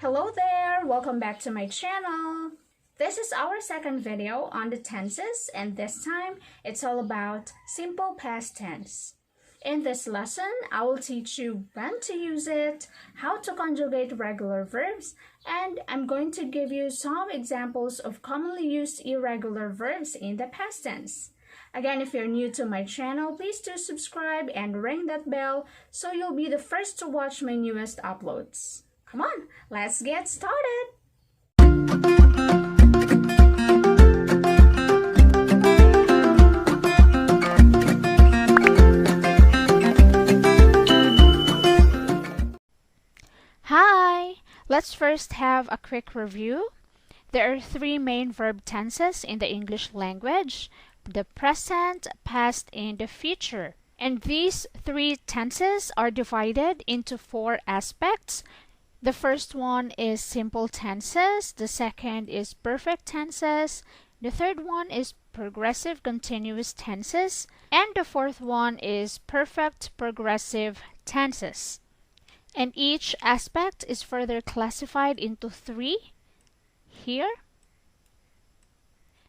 Hello there! Welcome back to my channel. This is our second video on the tenses, and this time it's all about simple past tense. In this lesson, I will teach you when to use it, how to conjugate regular verbs, and I'm going to give you some examples of commonly used irregular verbs in the past tense. Again, if you're new to my channel, please do subscribe and ring that bell so you'll be the first to watch my newest uploads. Come on, let's get started! Hi! Let's first have a quick review. There are three main verb tenses in the English language: the present, past, and the future. And these three tenses are divided into four aspects. The first one is simple tenses, the second is perfect tenses, the third one is progressive continuous tenses, and the fourth one is perfect progressive tenses. And each aspect is further classified into three here.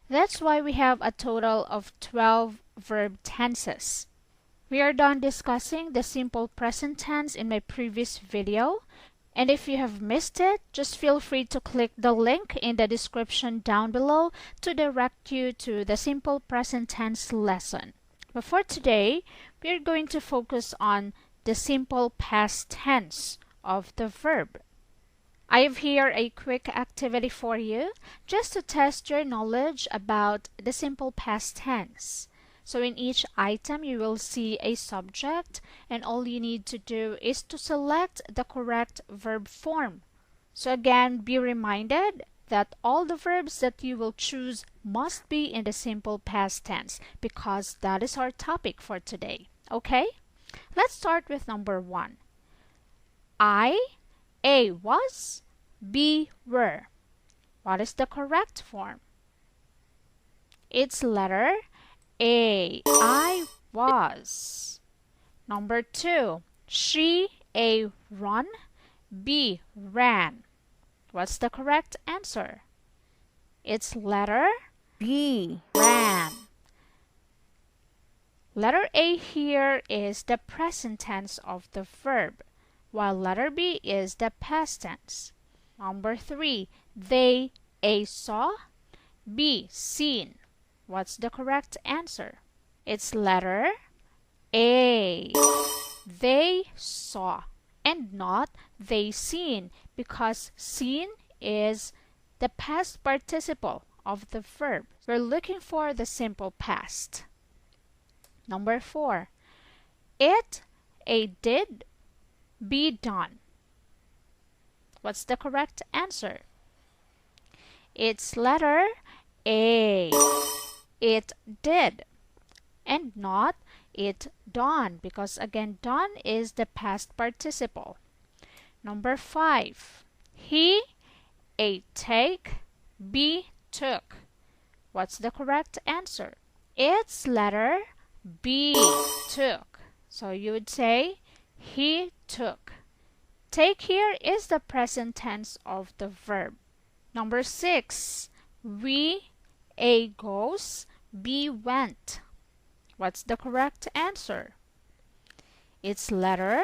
That's why we have a total of 12 verb tenses. We are done discussing the simple present tense in my previous video. And if you have missed it, just feel free to click the link in the description down below to direct you to the simple present tense lesson. But for today, we are going to focus on the simple past tense of the verb. I have here a quick activity for you just to test your knowledge about the simple past tense. So in each item, you will see a subject, and all you need to do is to select the correct verb form. So again, be reminded that all the verbs that you will choose must be in the simple past tense because that is our topic for today. Okay? Let's start with number 1. A was, B were. What is the correct form? It's letter A. I was. Number 2. She, A, run, B, ran. What's the correct answer? It's letter B. ran. Letter A here is the present tense of the verb, while letter B is the past tense. Number 3. They, A, saw, B, seen. What's the correct answer? It's letter A. They saw and not they seen, because seen is the past participle of the verb. We're looking for the simple past. Number 4. It, A, did, B, done. What's the correct answer? It's letter A. It did, and not it done, because again done is the past participle. Number 5. He, A, take, B, took. What's the correct answer? It's letter B, took. So you would say he took. Take here is the present tense of the verb. Number 6. We, A, goes, B, went. What's the correct answer? It's letter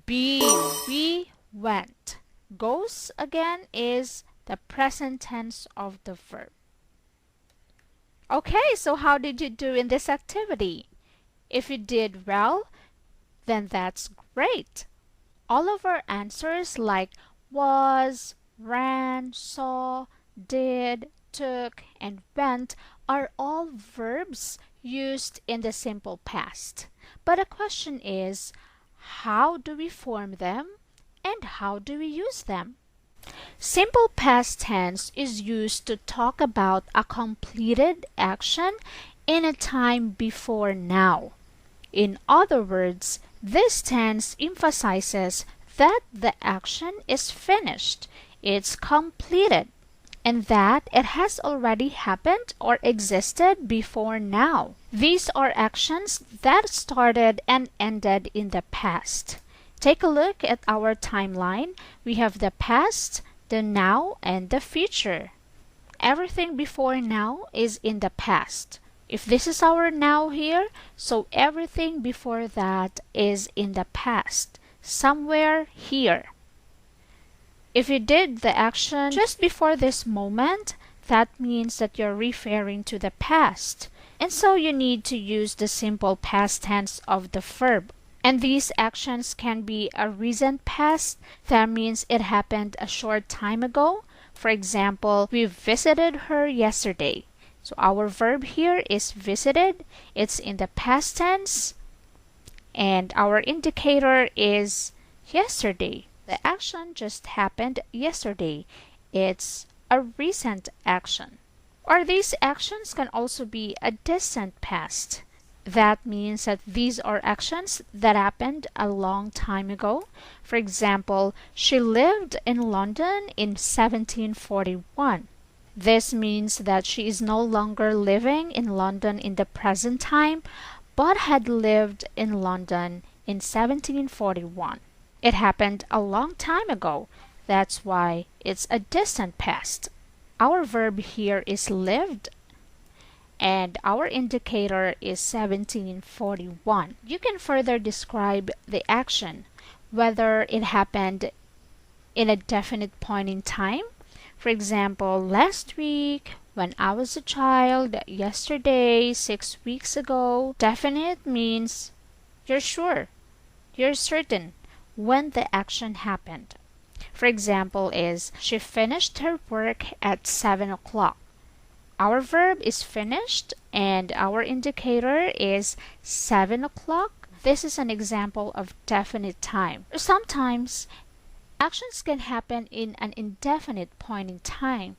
B. We went. Goes again is the present tense of the verb. Okay, so how did you do in this activity? If you did well, then that's great. All of our answers like was, ran, saw, did, took, and went are all verbs used in the simple past. But the question is, how do we form them and how do we use them? Simple past tense is used to talk about a completed action in a time before now. In other words, this tense emphasizes that the action is finished, it's completed, and that it has already happened or existed before now. These are actions that started and ended in the past. Take a look at our timeline. We have the past, the now, and the future. Everything before now is in the past. If this is our now here, so everything before that is in the past, somewhere here. If you did the action just before this moment, that means that you're referring to the past. And so you need to use the simple past tense of the verb. And these actions can be a recent past. That means it happened a short time ago. For example, we visited her yesterday. So our verb here is visited. It's in the past tense. And our indicator is yesterday. The action just happened yesterday. It's a recent action. Or these actions can also be a distant past. That means that these are actions that happened a long time ago. For example, she lived in London in 1741. This means that she is no longer living in London in the present time, but had lived in London in 1741. It happened a long time ago. That's why it's a distant past. Our verb here is lived, and our indicator is 1741. You can further describe the action, whether it happened in a definite point in time. For example, last week, when I was a child, yesterday, 6 weeks ago. Definite means you're sure, you're certain when the action happened. For example is, she finished her work at 7 o'clock. Our verb is finished and our indicator is 7 o'clock. This is an example of definite time. Sometimes actions can happen in an indefinite point in time.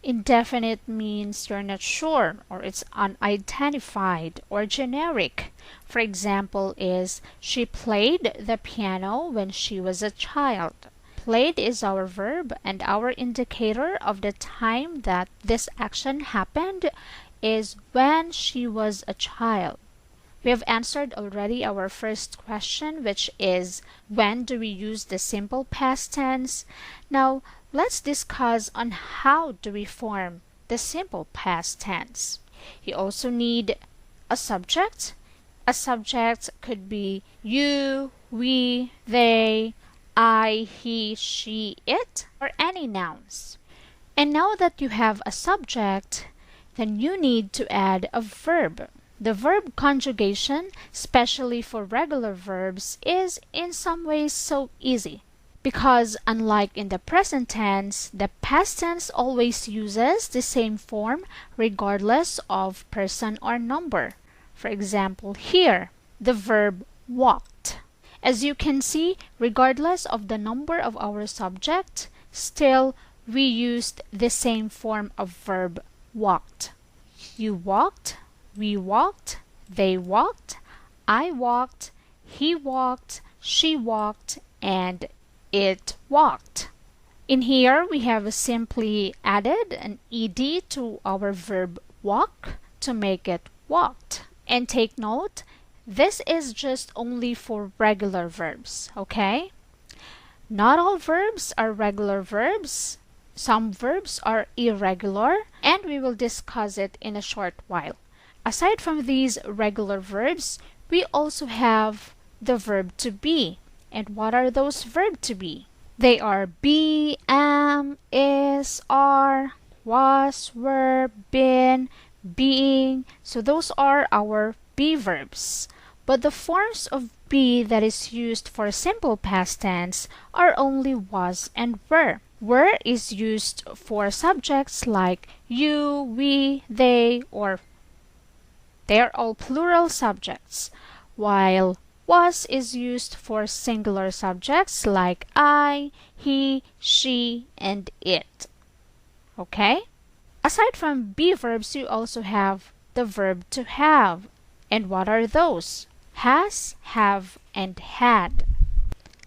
Indefinite means you're not sure, or it's unidentified or generic. For example is, she played the piano when she was a child. Played is our verb, and our indicator of the time that this action happened is when she was a child. We have answered already our first question, which is, when do we use the simple past tense? Now, let's discuss on how do we form the simple past tense. You also need a subject. A subject could be you, we, they, I, he, she, it, or any nouns. And now that you have a subject, then you need to add a verb. The verb conjugation, especially for regular verbs, is in some ways so easy. Because unlike in the present tense, the past tense always uses the same form regardless of person or number. For example, here, the verb walked. As you can see, regardless of the number of our subject, still we used the same form of verb walked. You walked, we walked, they walked, I walked, he walked, she walked, and it walked. In here, we have simply added an ed to our verb walk to make it walked. And take note, this is just only for regular verbs, okay? Not all verbs are regular verbs. Some verbs are irregular, and we will discuss it in a short while. Aside from these regular verbs, we also have the verb to be. And what are those verb to be? They are be, am, is, are, was, were, been, being. So those are our be verbs. But the forms of be that is used for simple past tense are only was and were. Were is used for subjects like you, we, they, or they are all plural subjects, while was is used for singular subjects like I, he, she, and it. Okay? Aside from be verbs, you also have the verb to have. And what are those? Has, have, and had.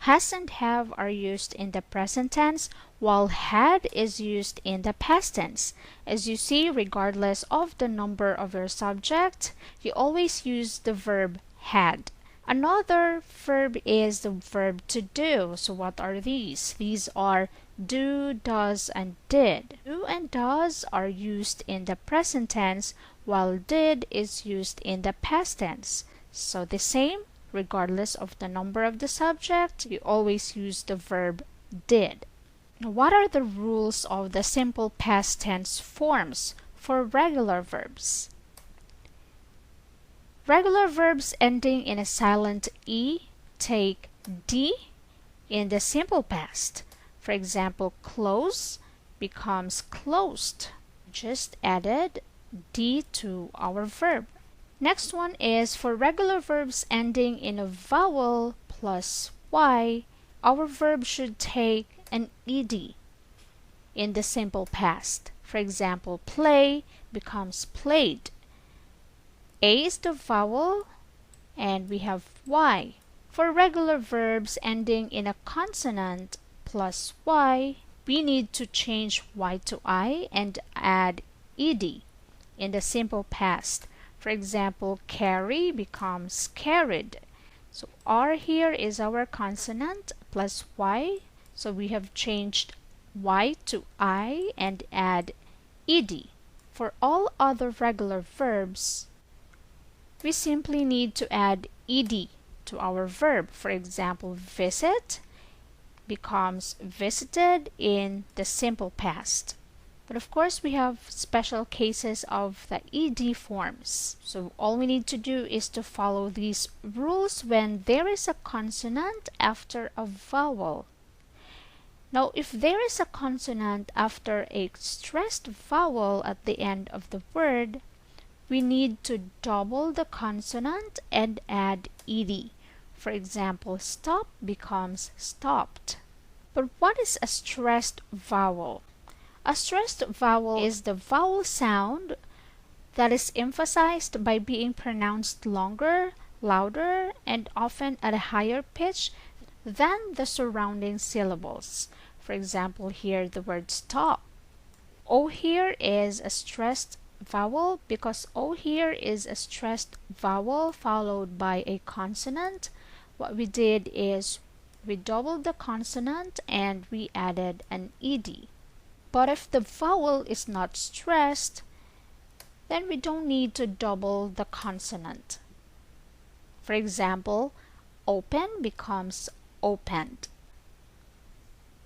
Has and have are used in the present tense, while had is used in the past tense. As you see, regardless of the number of your subject, you always use the verb had. Another verb is the verb to do. So what are these? These are do, does, and did. Do and does are used in the present tense, while did is used in the past tense. So the same, regardless of the number of the subject, you always use the verb did. Now, what are the rules of the simple past tense forms for regular verbs? Regular verbs ending in a silent E take D in the simple past. For example, close becomes closed. Just added D to our verb. Next one is for regular verbs ending in a vowel plus Y, our verb should take an ED in the simple past. For example, play becomes played. A is the vowel and we have Y. For regular verbs ending in a consonant plus Y, we need to change Y to I and add ED in the simple past. For example, carry becomes carried. So R here is our consonant plus Y. So we have changed Y to I and add ED. For all other regular verbs, we simply need to add ED to our verb. For example, visit becomes visited in the simple past. But of course, we have special cases of the ED forms. So all we need to do is to follow these rules when there is a consonant after a vowel. Now, if there is a consonant after a stressed vowel at the end of the word, we need to double the consonant and add ED. For example, stop becomes stopped. But what is a stressed vowel? A stressed vowel is the vowel sound that is emphasized by being pronounced longer, louder, and often at a higher pitch than the surrounding syllables. For example, here the word stop. O here is a stressed vowel because O here is a stressed vowel followed by a consonant. What we did is we doubled the consonant and we added an ED. But if the vowel is not stressed, then we don't need to double the consonant. For example, open becomes opened.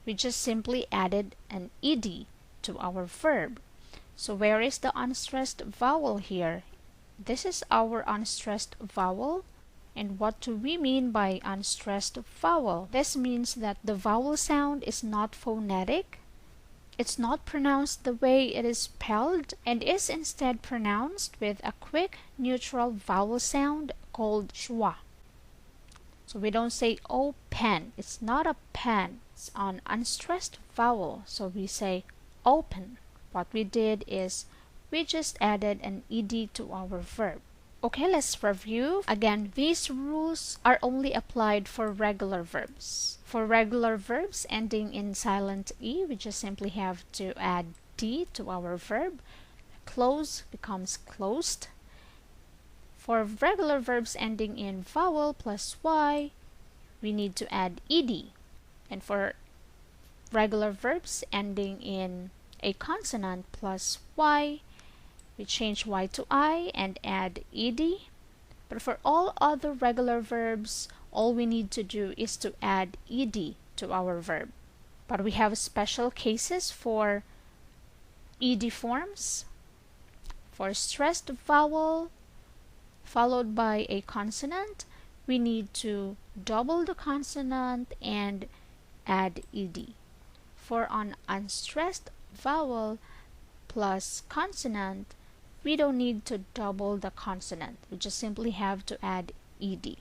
We just simply added an ED to our verb. So where is the unstressed vowel here? This is our unstressed vowel. And what do we mean by unstressed vowel? This means that the vowel sound is not phonetic. It's not pronounced the way it is spelled and is instead pronounced with a quick neutral vowel sound called schwa. So we don't say oh pen. It's not a pen. It's an unstressed vowel. So we say open. What we did is we just added an ED to our verb. Okay, let's review. Again, these rules are only applied for regular verbs. For regular verbs ending in silent E, we just simply have to add D to our verb. Close becomes closed. For regular verbs ending in vowel plus Y, we need to add ED. And for regular verbs ending in a consonant plus Y, we change Y to I and add ED. But for all other regular verbs, all we need to do is to add ED to our verb. But we have special cases for ED forms. For stressed vowel followed by a consonant, we need to double the consonant and add ED. For an unstressed vowel plus consonant, we don't need to double the consonant. We just simply have to add ED.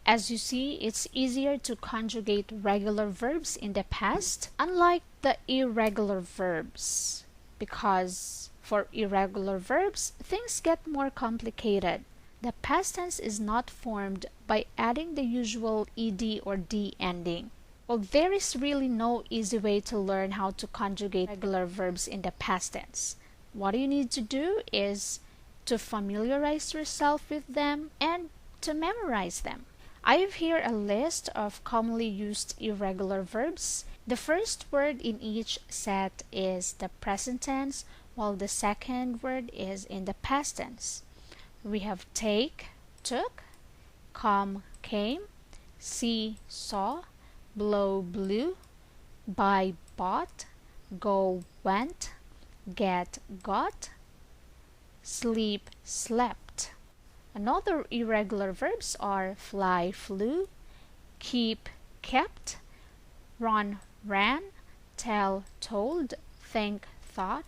As you see, it's easier to conjugate regular verbs in the past, unlike the irregular verbs. Because for irregular verbs, things get more complicated. The past tense is not formed by adding the usual ED or D ending. Well, there is really no easy way to learn how to conjugate regular verbs in the past tense. What you need to do is to familiarize yourself with them and to memorize them. I have here a list of commonly used irregular verbs. The first word in each set is the present tense, while the second word is in the past tense. We have take, took, come, came, see, saw, blow, blew, buy, bought, go, went, get, got, sleep, slept. Another irregular verbs are fly, flew, keep, kept, run, ran, tell, told, think, thought,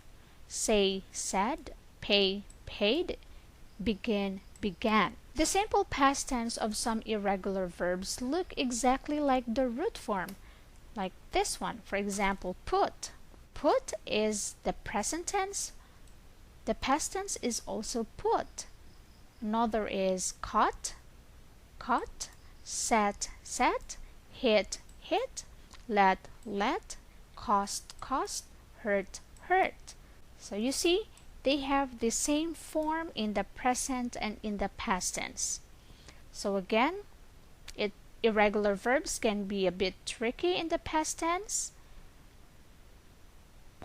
say, said, pay, paid, begin, began. The simple past tense of some irregular verbs look exactly like the root form, like this one. For example, put. Put is the present tense. The past tense is also put. Another is caught, caught, set, set, hit, hit, let, cost, cost, hurt, hurt. So you see, they have the same form in the present and in the past tense. So again, irregular verbs can be a bit tricky in the past tense.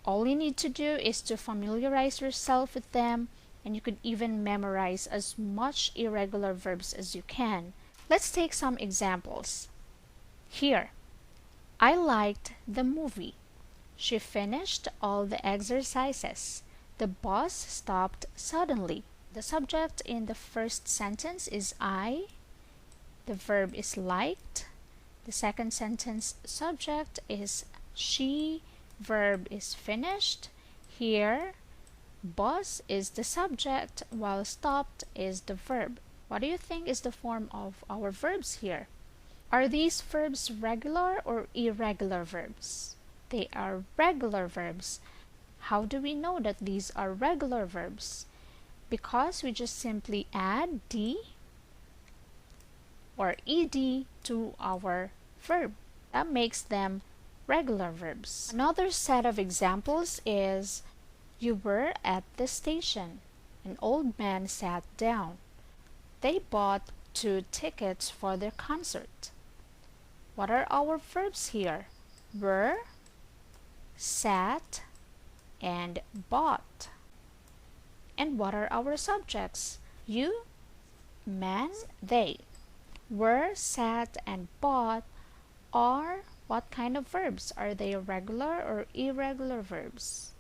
All you need to do is to familiarize yourself with them, and you could even memorize as much irregular verbs as you can. Let's take some examples. Here, I liked the movie. She finished all the exercises. The bus stopped suddenly. The subject in the first sentence is I. The verb is liked. The second sentence subject is she. Verb is finished. Here, bus is the subject while stopped is the verb. What do you think is the form of our verbs here? Are these verbs regular or irregular verbs? They are regular verbs. How do we know that these are regular verbs? Because we just simply add d or ed to our verb. That makes them regular verbs. Another set of examples is you were at the station. An old man sat down. They bought 2 tickets for their concert. What are our verbs here? Were, sat, and bought. And what are our subjects? You, man, they. Were, sat, and bought are what kind of verbs? Are they regular or irregular verbs?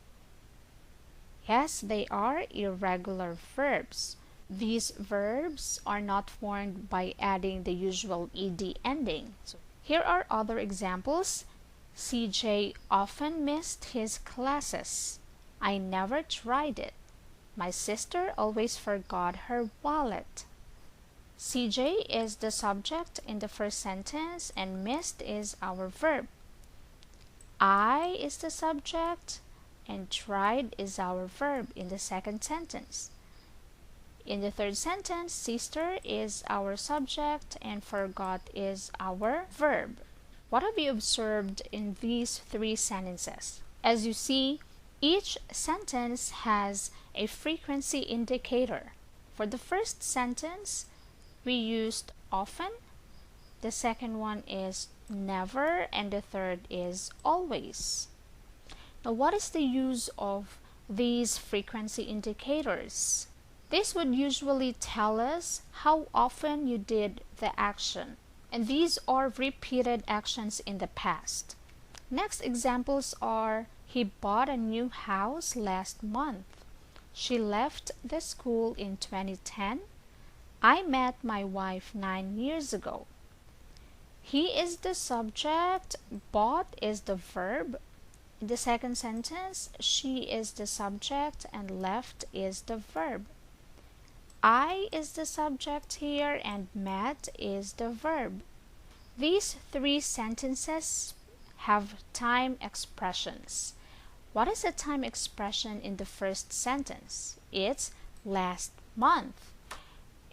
Yes, they are irregular verbs. These verbs are not formed by adding the usual ed ending. So here are other examples. CJ often missed his classes. I never tried it. My sister always forgot her wallet. CJ is the subject in the first sentence and missed is our verb. I is the subject and tried is our verb in the second sentence. In the third sentence, sister is our subject and forgot is our verb. What have you observed in these 3 sentences? As you see, each sentence has a frequency indicator. For the first sentence, we used often, the second one is never, and the third is always. Now, what is the use of these frequency indicators? This would usually tell us how often you did the action, and these are repeated actions in the past. Next examples are, he bought a new house last month. She left the school in 2010. I met my wife 9 years ago. He is the subject, bought is the verb. In the second sentence, she is the subject and left is the verb. I is the subject here and met is the verb. These 3 sentences have time expressions. What is the time expression in the first sentence? It's last month.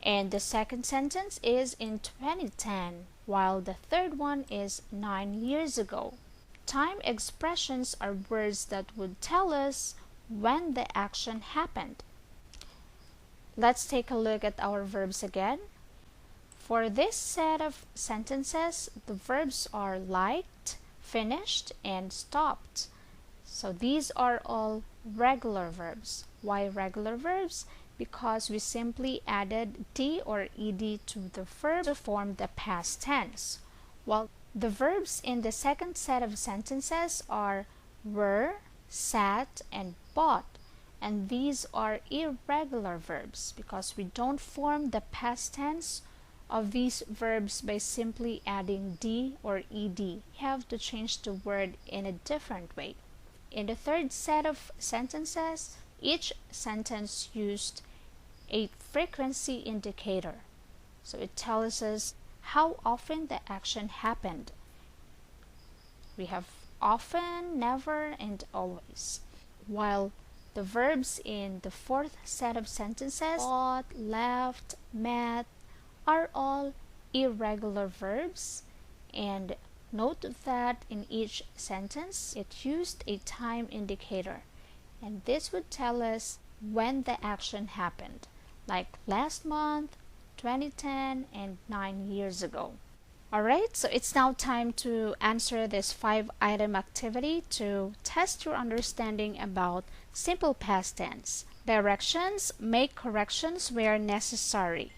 And the second sentence is in 2010, while the third one is 9 years ago. Time expressions are words that would tell us when the action happened. Let's take a look at our verbs again. For this set of sentences, the verbs are liked, finished, and stopped. So these are all regular verbs. Why regular verbs? Because we simply added t or ed to the verb to form the past tense. While the verbs in the second set of sentences are were, sat, and bought. And these are irregular verbs because we don't form the past tense of these verbs by simply adding d or ed. We have to change the word in a different way. In the third set of sentences, each sentence used a frequency indicator. So it tells us how often the action happened. We have often, never, and always. While the verbs in the fourth set of sentences, bought, left, met, are all irregular verbs, and note that in each sentence it used a time indicator, and this would tell us when the action happened, like last month, 2010, and 9 years ago. Alright, so it's now time to answer this 5-item activity to test your understanding about simple past tense. Directions: make corrections where necessary.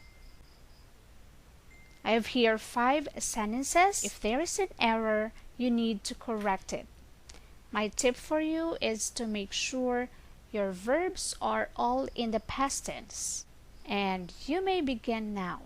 I have here 5 sentences. If there is an error, you need to correct it. My tip for you is to make sure your verbs are all in the past tense. And you may begin now.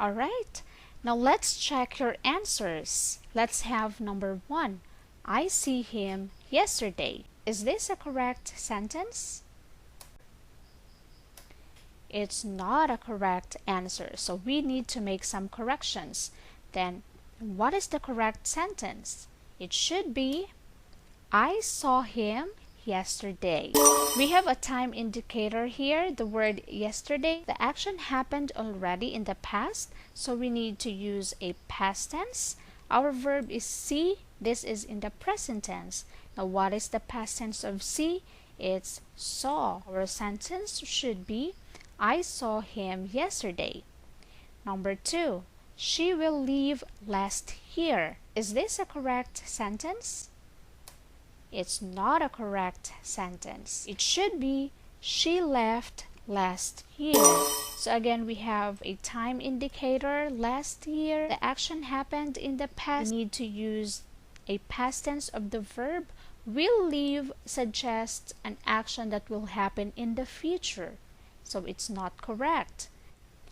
Alright, now let's check your answers. Let's have number 1. I see him yesterday. Is this a correct sentence? It's not a correct answer, so we need to make some corrections. Then, what is the correct sentence? It should be, I saw him yesterday. We have a time indicator here, the word yesterday. The action happened already in the past, so we need to use a past tense. Our verb is see. This is in the present tense. Now, what is the past tense of see? It's saw. Our sentence should be, I saw him yesterday. Number 2, she will leave last year. Is this a correct sentence? It's not a correct sentence. It should be, she left last year. So again, we have a time indicator, last year. The action happened in the past. We need to use a past tense of the verb. Will leave suggests an action that will happen in the future. So it's not correct.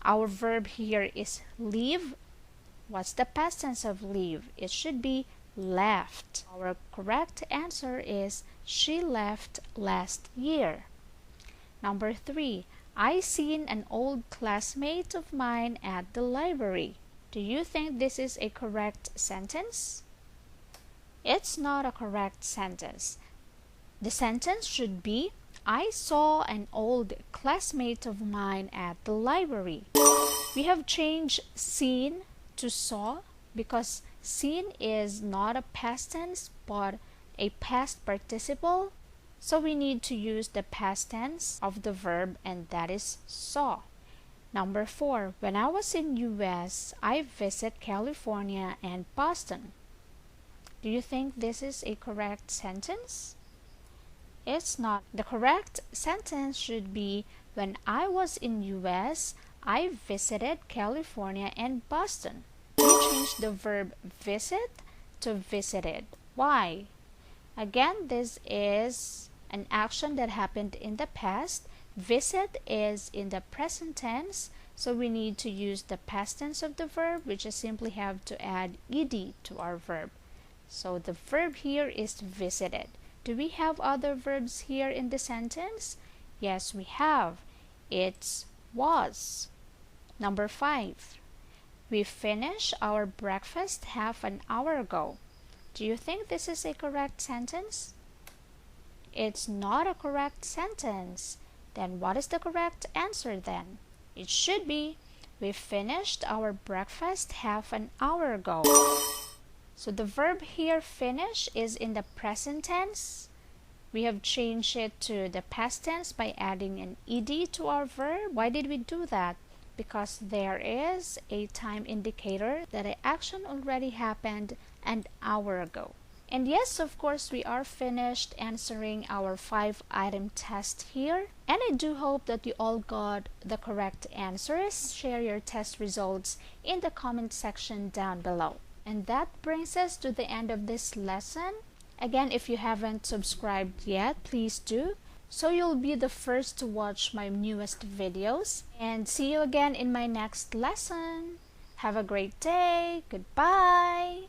Our verb here is leave. What's the past tense of leave? It should be left. Our correct answer is she left last year. Number 3, I seen an old classmate of mine at the library. Do you think this is a correct sentence? It's not a correct sentence. The sentence should be, I saw an old classmate of mine at the library. We have changed seen to saw because seen is not a past tense but a past participle. So we need to use the past tense of the verb, and that is saw. Number 4, when I was in US, I visited California and Boston. Do you think this is a correct sentence? It's not. The correct sentence should be, when I was in US, I visited California and Boston. We changed the verb visit to visited. Why? Again, this is an action that happened in the past. Visit is in the present tense, so we need to use the past tense of the verb. We just simply have to add ed to our verb. So the verb here is visited. Do we have other verbs here in the sentence? Yes, we have. It's was. Number 5. We finished our breakfast half an hour ago. Do you think this is a correct sentence? It's not a correct sentence. Then what is the correct answer then? It should be, we finished our breakfast half an hour ago. So the verb here, finish, is in the present tense. We have changed it to the past tense by adding an ed to our verb. Why did we do that? Because there is a time indicator that an action already happened an hour ago. And yes, of course, we are finished answering our 5-item test here. And I do hope that you all got the correct answers. Share your test results in the comment section down below. And that brings us to the end of this lesson. Again, if you haven't subscribed yet, please do, so you'll be the first to watch my newest videos. And see you again in my next lesson. Have a great day. Goodbye.